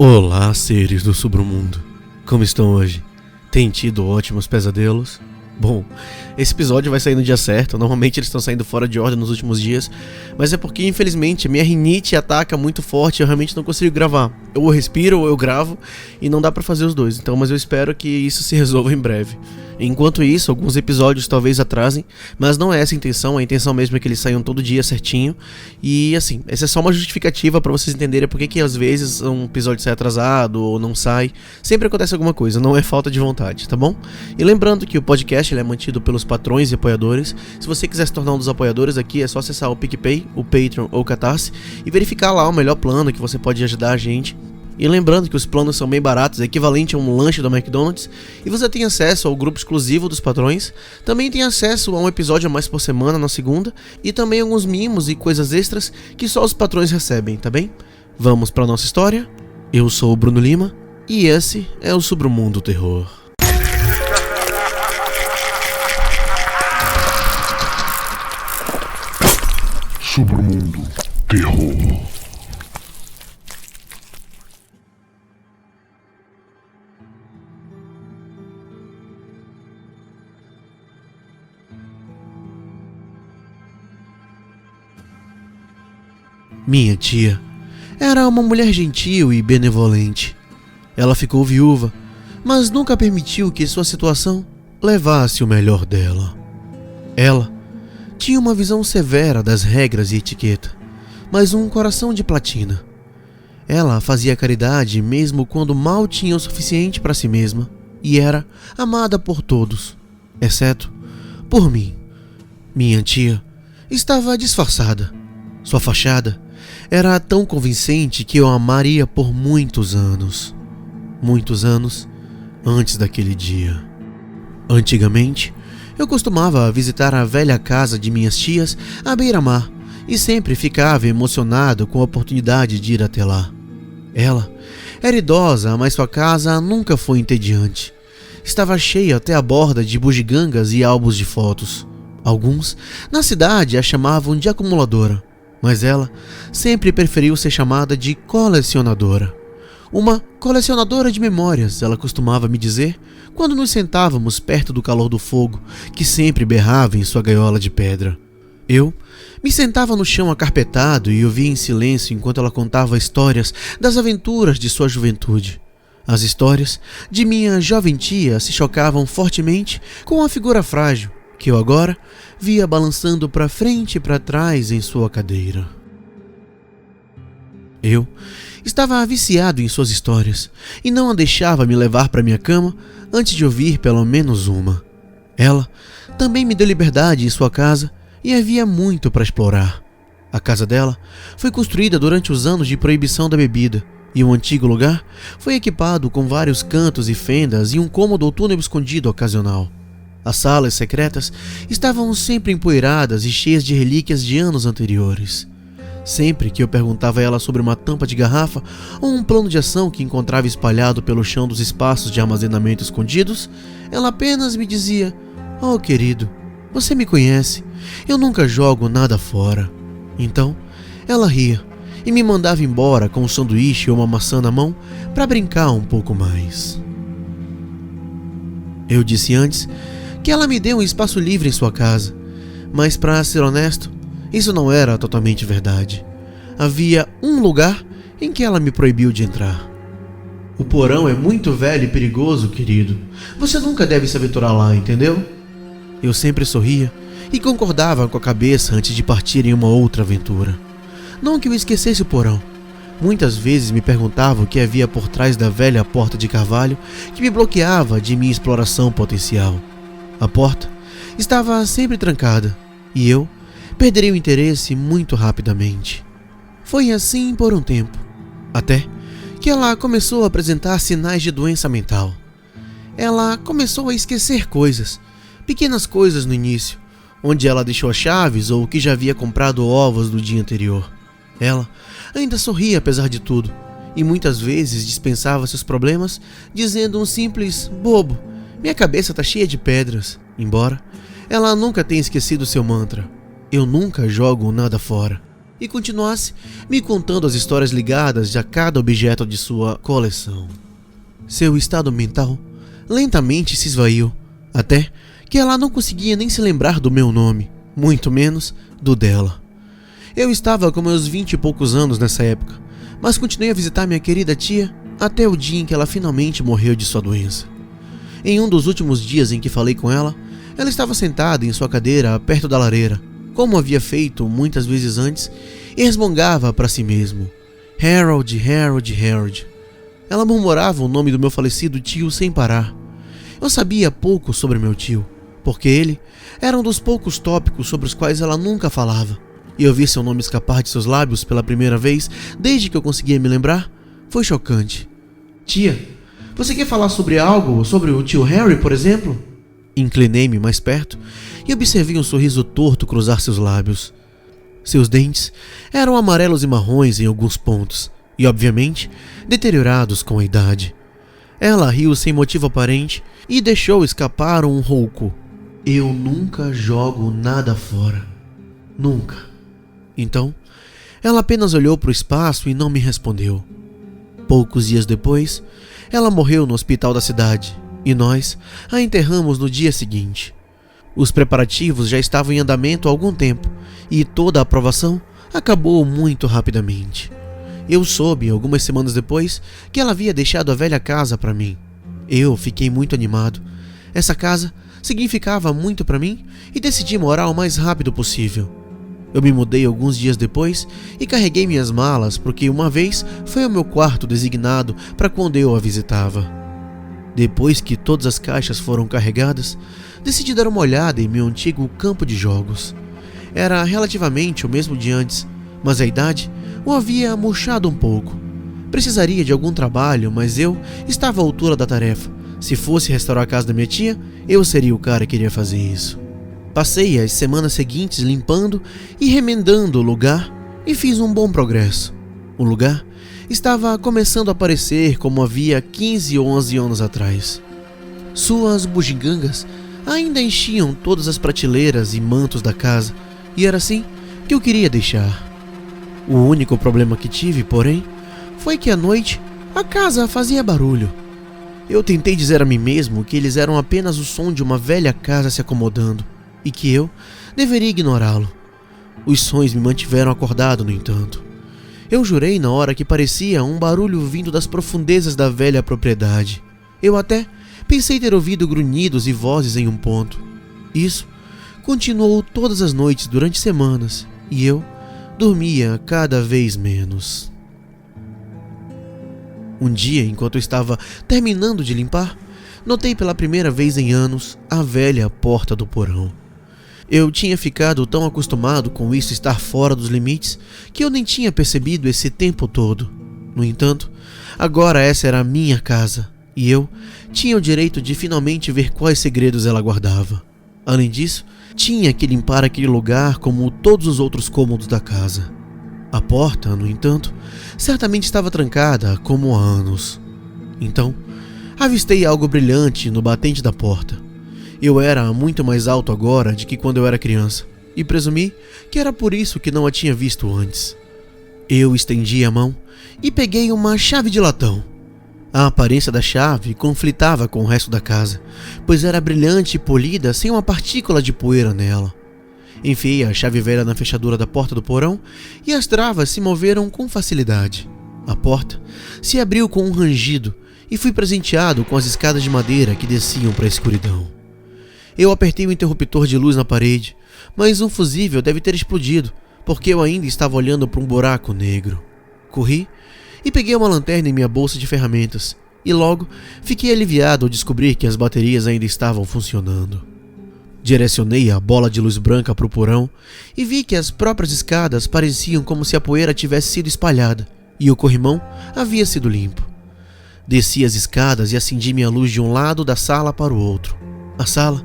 Olá, seres do submundo. Como estão hoje? Tem tido ótimos pesadelos? Bom, esse episódio vai sair no dia certo. Normalmente eles estão saindo fora de ordem nos últimos dias, mas é porque infelizmente a minha rinite ataca muito forte e eu realmente não consigo gravar. Ou eu respiro ou eu gravo e não dá pra fazer os dois. Então, mas eu espero que isso se resolva em breve. Enquanto isso, alguns episódios talvez atrasem, mas não é essa a intenção mesmo é que eles saiam todo dia certinho. E assim, essa é só uma justificativa pra vocês entenderem por que às vezes um episódio sai atrasado ou não sai. Sempre acontece alguma coisa, não é falta de vontade, tá bom? E lembrando que o podcast ele é mantido pelos patrões e apoiadores. Se você quiser se tornar um dos apoiadores aqui, é só acessar o PicPay, o Patreon ou o Catarse e verificar lá o melhor plano que você pode ajudar a gente. E lembrando que os planos são bem baratos, é equivalente a um lanche do McDonald's, e você tem acesso ao grupo exclusivo dos patrões, também tem acesso a um episódio a mais por semana na segunda, e também alguns mimos e coisas extras que só os patrões recebem, tá bem? Vamos pra nossa história? Eu sou o Bruno Lima, e esse é o Submundo Terror. Submundo Terror. Minha tia era uma mulher gentil e benevolente. Ela ficou viúva, mas nunca permitiu que sua situação levasse o melhor dela. Ela tinha uma visão severa das regras e etiqueta, mas um coração de platina. Ela fazia caridade mesmo quando mal tinha o suficiente para si mesma e era amada por todos, exceto por mim. Minha tia estava disfarçada. Sua fachada era tão convincente que eu a amaria por muitos anos antes daquele dia. Antigamente, eu costumava visitar a velha casa de minhas tias à beira-mar e sempre ficava emocionado com a oportunidade de ir até lá. Ela era idosa, mas sua casa nunca foi entediante. Estava cheia até a borda de bugigangas e álbuns de fotos. Alguns na cidade a chamavam de acumuladora, mas ela sempre preferiu ser chamada de colecionadora. Uma colecionadora de memórias, ela costumava me dizer quando nos sentávamos perto do calor do fogo, que sempre berrava em sua gaiola de pedra. Eu me sentava no chão acarpetado e ouvia em silêncio enquanto ela contava histórias das aventuras de sua juventude. As histórias de minha jovem tia se chocavam fortemente com a figura frágil que eu agora via balançando para frente e para trás em sua cadeira. Eu estava viciado em suas histórias e não a deixava me levar para minha cama antes de ouvir pelo menos uma. Ela também me deu liberdade em sua casa e havia muito para explorar. A casa dela foi construída durante os anos de proibição da bebida e o antigo lugar foi equipado com vários cantos e fendas e um cômodo ou túnel escondido ocasional. As salas secretas estavam sempre empoeiradas e cheias de relíquias de anos anteriores. Sempre que eu perguntava a ela sobre uma tampa de garrafa ou um plano de ação que encontrava espalhado pelo chão dos espaços de armazenamento escondidos, ela apenas me dizia: "Oh, querido, você me conhece, eu nunca jogo nada fora." Então, ela ria e me mandava embora com um sanduíche ou uma maçã na mão para brincar um pouco mais. Eu disse antes que ela me deu um espaço livre em sua casa, mas para ser honesto, isso não era totalmente verdade. Havia um lugar em que ela me proibiu de entrar. "O porão é muito velho e perigoso, querido. Você nunca deve se aventurar lá, entendeu?" Eu sempre sorria e concordava com a cabeça antes de partir em uma outra aventura. Não que eu esquecesse o porão. Muitas vezes me perguntava o que havia por trás da velha porta de carvalho que me bloqueava de minha exploração potencial. A porta estava sempre trancada e eu perderia o interesse muito rapidamente. Foi assim por um tempo, até que ela começou a apresentar sinais de doença mental. Ela começou a esquecer coisas, pequenas coisas no início, onde ela deixou as chaves ou que já havia comprado ovos do dia anterior. Ela ainda sorria apesar de tudo e muitas vezes dispensava seus problemas dizendo um simples "bobo, minha cabeça tá cheia de pedras", embora ela nunca tenha esquecido seu mantra: "Eu nunca jogo nada fora." e continuasse me contando as histórias ligadas a cada objeto de sua coleção. Seu estado mental lentamente se esvaiu, até que ela não conseguia nem se lembrar do meu nome, muito menos do dela. Eu estava com meus 20 e poucos anos nessa época, mas continuei a visitar minha querida tia até o dia em que ela finalmente morreu de sua doença. Em um dos últimos dias em que falei com ela, ela estava sentada em sua cadeira perto da lareira, como havia feito muitas vezes antes, e resmungava para si mesmo: Harold, Harold, Harold. Ela murmurava o nome do meu falecido tio sem parar. Eu sabia pouco sobre meu tio, porque ele era um dos poucos tópicos sobre os quais ela nunca falava. E ouvir seu nome escapar de seus lábios pela primeira vez desde que eu conseguia me lembrar foi chocante. Tia, você quer falar sobre algo? Sobre o tio Harry, por exemplo? Inclinei-me mais perto e observei um sorriso torto cruzar seus lábios. Seus dentes eram amarelos e marrons em alguns pontos, e obviamente deteriorados com a idade. Ela riu sem motivo aparente e deixou escapar um rouco. Eu nunca jogo nada fora. Nunca. Então, ela apenas olhou para o espaço e não me respondeu. Poucos dias depois, ela morreu no hospital da cidade, e nós a enterramos no dia seguinte. Os preparativos já estavam em andamento há algum tempo, e toda a aprovação acabou muito rapidamente. Eu soube, algumas semanas depois, que ela havia deixado a velha casa para mim. Eu fiquei muito animado. Essa casa significava muito para mim e decidi morar o mais rápido possível. Eu me mudei alguns dias depois e carreguei minhas malas porque uma vez foi o meu quarto designado para quando eu a visitava. Depois que todas as caixas foram carregadas, decidi dar uma olhada em meu antigo campo de jogos. Era relativamente o mesmo de antes, mas a idade o havia murchado um pouco. Precisaria de algum trabalho, mas eu estava à altura da tarefa. Se fosse restaurar a casa da minha tia, eu seria o cara que iria fazer isso. Passei as semanas seguintes limpando e remendando o lugar e fiz um bom progresso. O lugar estava começando a parecer como havia 15 ou 11 anos atrás. Suas bugigangas ainda enchiam todas as prateleiras e mantos da casa, e era assim que eu queria deixar. O único problema que tive, porém, foi que à noite a casa fazia barulho. Eu tentei dizer a mim mesmo que eles eram apenas o som de uma velha casa se acomodando e que eu deveria ignorá-lo. Os sons me mantiveram acordado, no entanto. Eu jurei na hora que parecia um barulho vindo das profundezas da velha propriedade. Eu até pensei ter ouvido grunhidos e vozes em um ponto. Isso continuou todas as noites durante semanas e eu dormia cada vez menos. Um dia, enquanto eu estava terminando de limpar, notei pela primeira vez em anos a velha porta do porão. Eu tinha ficado tão acostumado com isso estar fora dos limites que eu nem tinha percebido esse tempo todo. No entanto, agora essa era a minha casa e eu tinha o direito de finalmente ver quais segredos ela guardava. Além disso, tinha que limpar aquele lugar como todos os outros cômodos da casa. A porta, no entanto, certamente estava trancada como há anos. Então, avistei algo brilhante no batente da porta. Eu era muito mais alto agora do que quando eu era criança, e presumi que era por isso que não a tinha visto antes. Eu estendi a mão e peguei uma chave de latão. A aparência da chave conflitava com o resto da casa, pois era brilhante e polida sem uma partícula de poeira nela. Enfiei a chave velha na fechadura da porta do porão e as travas se moveram com facilidade. A porta se abriu com um rangido e fui presenteado com as escadas de madeira que desciam para a escuridão. Eu apertei o interruptor de luz na parede, mas um fusível deve ter explodido, porque eu ainda estava olhando para um buraco negro. Corri e peguei uma lanterna em minha bolsa de ferramentas, e logo fiquei aliviado ao descobrir que as baterias ainda estavam funcionando. Direcionei a bola de luz branca para o porão e vi que as próprias escadas pareciam como se a poeira tivesse sido espalhada e o corrimão havia sido limpo. Desci as escadas e acendi minha luz de um lado da sala para o outro. A sala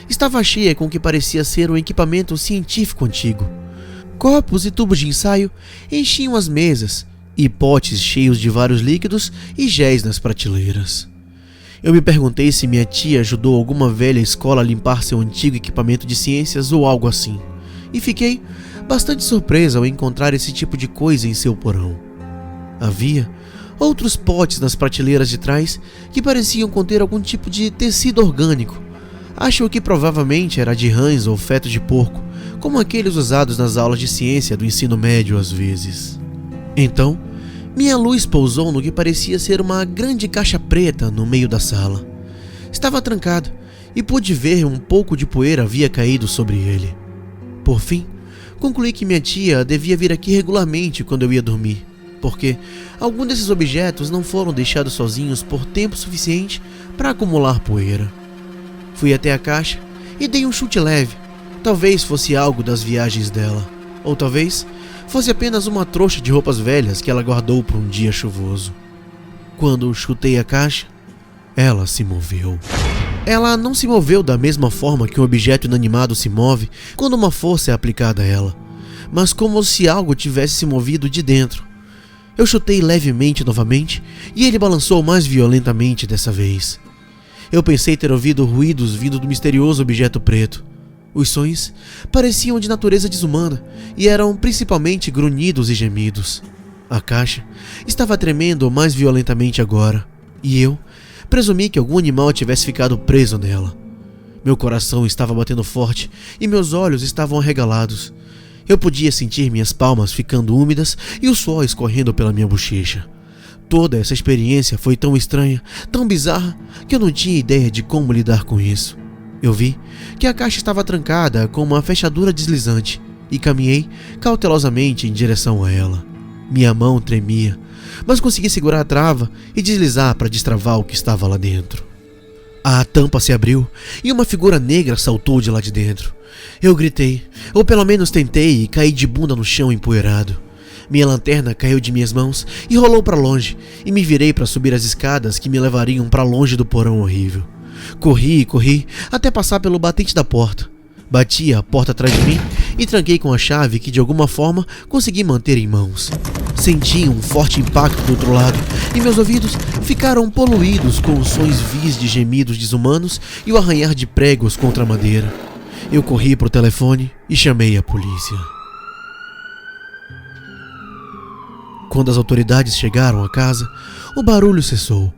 estava cheia com o que parecia ser um equipamento científico antigo. Copos e tubos de ensaio enchiam as mesas e potes cheios de vários líquidos e géis nas prateleiras. Eu me perguntei se minha tia ajudou alguma velha escola a limpar seu antigo equipamento de ciências ou algo assim, e fiquei bastante surpresa ao encontrar esse tipo de coisa em seu porão. Havia outros potes nas prateleiras de trás que pareciam conter algum tipo de tecido orgânico. Acho que provavelmente era de rãs ou feto de porco, como aqueles usados nas aulas de ciência do ensino médio às vezes. Então, minha luz pousou no que parecia ser uma grande caixa preta no meio da sala. Estava trancado e pude ver um pouco de poeira havia caído sobre ele. Por fim, concluí que minha tia devia vir aqui regularmente quando eu ia dormir, porque alguns desses objetos não foram deixados sozinhos por tempo suficiente para acumular poeira. Fui até a caixa e dei um chute leve. Talvez fosse algo das viagens dela, ou talvez fosse apenas uma trouxa de roupas velhas que ela guardou para um dia chuvoso. Quando chutei a caixa, ela se moveu. Ela não se moveu da mesma forma que um objeto inanimado se move quando uma força é aplicada a ela, mas como se algo tivesse se movido de dentro. Eu chutei levemente novamente e ele balançou mais violentamente dessa vez. Eu pensei ter ouvido ruídos vindo do misterioso objeto preto. Os sons pareciam de natureza desumana e eram principalmente grunhidos e gemidos. A caixa estava tremendo mais violentamente agora, e eu presumi que algum animal tivesse ficado preso nela. Meu coração estava batendo forte e meus olhos estavam arregalados. Eu podia sentir minhas palmas ficando úmidas e o suor escorrendo pela minha bochecha. Toda essa experiência foi tão estranha, tão bizarra, que eu não tinha ideia de como lidar com isso. Eu vi que a caixa estava trancada com uma fechadura deslizante e caminhei cautelosamente em direção a ela. Minha mão tremia, mas consegui segurar a trava e deslizar para destravar o que estava lá dentro. A tampa se abriu e uma figura negra saltou de lá de dentro. Eu gritei, ou pelo menos tentei, e caí de bunda no chão empoeirado. Minha lanterna caiu de minhas mãos e rolou para longe, e me virei para subir as escadas que me levariam para longe do porão horrível. Corri e corri até passar pelo batente da porta. Bati a porta atrás de mim e tranquei com a chave que de alguma forma consegui manter em mãos. Senti um forte impacto do outro lado e meus ouvidos ficaram poluídos com os sons vis de gemidos desumanos e o arranhar de pregos contra a madeira. Eu corri para o telefone e chamei a polícia. Quando as autoridades chegaram à casa, o barulho cessou.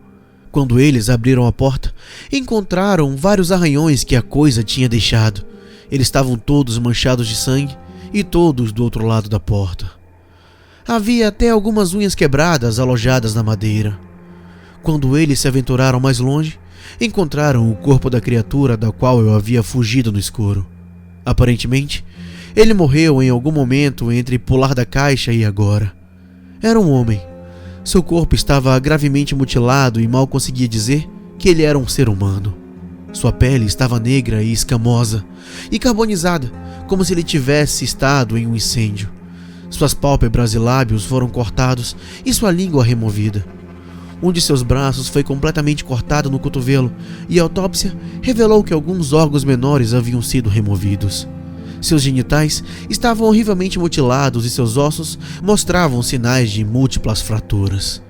Quando eles abriram a porta, encontraram vários arranhões que a coisa tinha deixado. Eles estavam todos manchados de sangue e todos do outro lado da porta. Havia até algumas unhas quebradas alojadas na madeira. Quando eles se aventuraram mais longe, encontraram o corpo da criatura da qual eu havia fugido no escuro. Aparentemente, ele morreu em algum momento entre pular da caixa e agora. Era um homem. Seu corpo estava gravemente mutilado e mal conseguia dizer que ele era um ser humano. Sua pele estava negra e escamosa, e carbonizada, como se ele tivesse estado em um incêndio. Suas pálpebras e lábios foram cortados e sua língua removida. Um de seus braços foi completamente cortado no cotovelo, e a autópsia revelou que alguns órgãos menores haviam sido removidos. Seus genitais estavam horrivelmente mutilados e seus ossos mostravam sinais de múltiplas fraturas.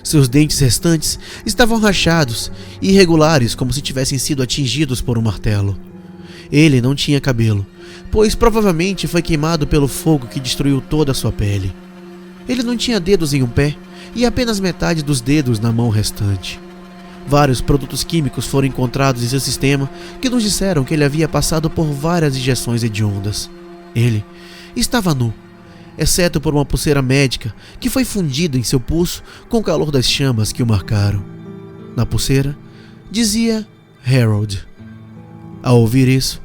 Seus dentes restantes estavam rachados e irregulares, como se tivessem sido atingidos por um martelo. Ele não tinha cabelo, pois provavelmente foi queimado pelo fogo que destruiu toda a sua pele. Ele não tinha dedos em um pé e apenas metade dos dedos na mão restante. Vários produtos químicos foram encontrados em seu sistema que nos disseram que ele havia passado por várias injeções hediondas. Ele estava nu, exceto por uma pulseira médica que foi fundida em seu pulso com o calor das chamas que o marcaram. Na pulseira dizia Harold. Ao ouvir isso,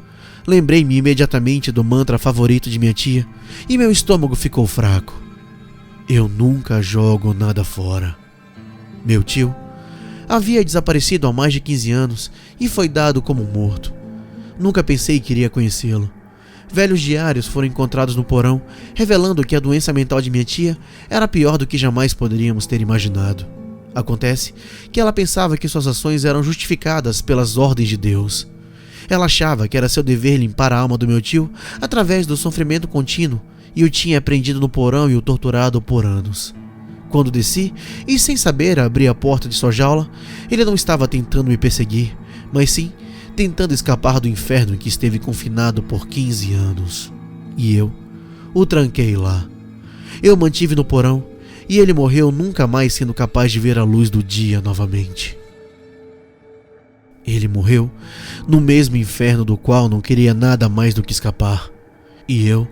lembrei-me imediatamente do mantra favorito de minha tia e meu estômago ficou fraco. Eu nunca jogo nada fora. Meu tio havia desaparecido há mais de 15 anos e foi dado como morto. Nunca pensei que iria conhecê-lo. Velhos diários foram encontrados no porão, revelando que a doença mental de minha tia era pior do que jamais poderíamos ter imaginado. Acontece que ela pensava que suas ações eram justificadas pelas ordens de Deus. Ela achava que era seu dever limpar a alma do meu tio através do sofrimento contínuo e o tinha prendido no porão e o torturado por anos. Quando desci e sem saber abri a porta de sua jaula, ele não estava tentando me perseguir, mas sim tentando escapar do inferno em que esteve confinado por 15 anos. E eu o tranquei lá. Eu mantive no porão e ele morreu nunca mais sendo capaz de ver a luz do dia novamente. Ele morreu no mesmo inferno do qual não queria nada mais do que escapar. E eu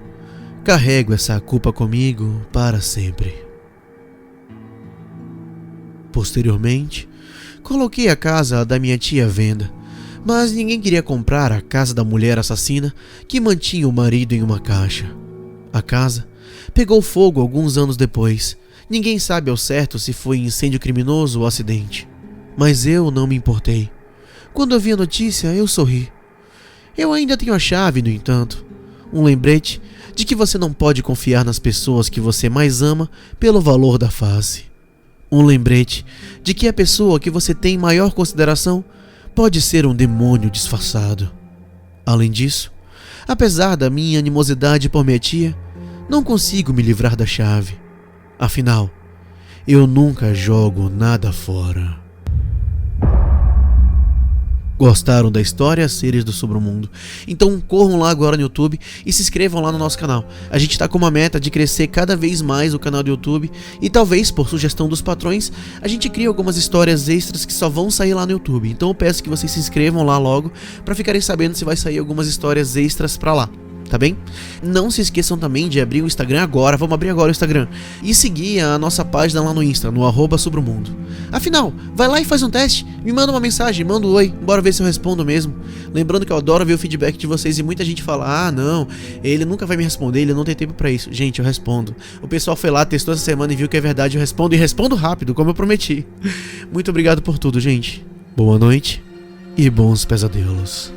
carrego essa culpa comigo para sempre. Posteriormente, coloquei a casa da minha tia à venda, mas ninguém queria comprar a casa da mulher assassina que mantinha o marido em uma caixa. A casa pegou fogo alguns anos depois. Ninguém sabe ao certo se foi incêndio criminoso ou acidente. Mas eu não me importei. Quando eu vi a notícia, eu sorri. Eu ainda tenho a chave, no entanto. Um lembrete de que você não pode confiar nas pessoas que você mais ama pelo valor da face. Um lembrete de que a pessoa que você tem maior consideração pode ser um demônio disfarçado. Além disso, apesar da minha animosidade por minha tia, não consigo me livrar da chave. Afinal, eu nunca jogo nada fora. Gostaram da história? Seres do Submundo? Então corram lá agora no YouTube e se inscrevam lá no nosso canal. A gente tá com uma meta de crescer cada vez mais o canal do YouTube e talvez, por sugestão dos patrões, a gente crie algumas histórias extras que só vão sair lá no YouTube. Então eu peço que vocês se inscrevam lá logo para ficarem sabendo se vai sair algumas histórias extras pra lá. Tá bem? Não se esqueçam também de abrir o Instagram agora. Vamos abrir agora o Instagram e seguir a nossa página lá no Insta, no @Submundo. Afinal, vai lá e faz um teste. Me manda uma mensagem, manda um oi. Bora ver se eu respondo mesmo. Lembrando que eu adoro ver o feedback de vocês. E muita gente fala, não, ele nunca vai me responder, ele não tem tempo pra isso. Gente, eu respondo. O pessoal foi lá, testou essa semana e viu que é verdade. Eu respondo e respondo rápido, como eu prometi. Muito obrigado por tudo, gente. Boa noite e bons pesadelos.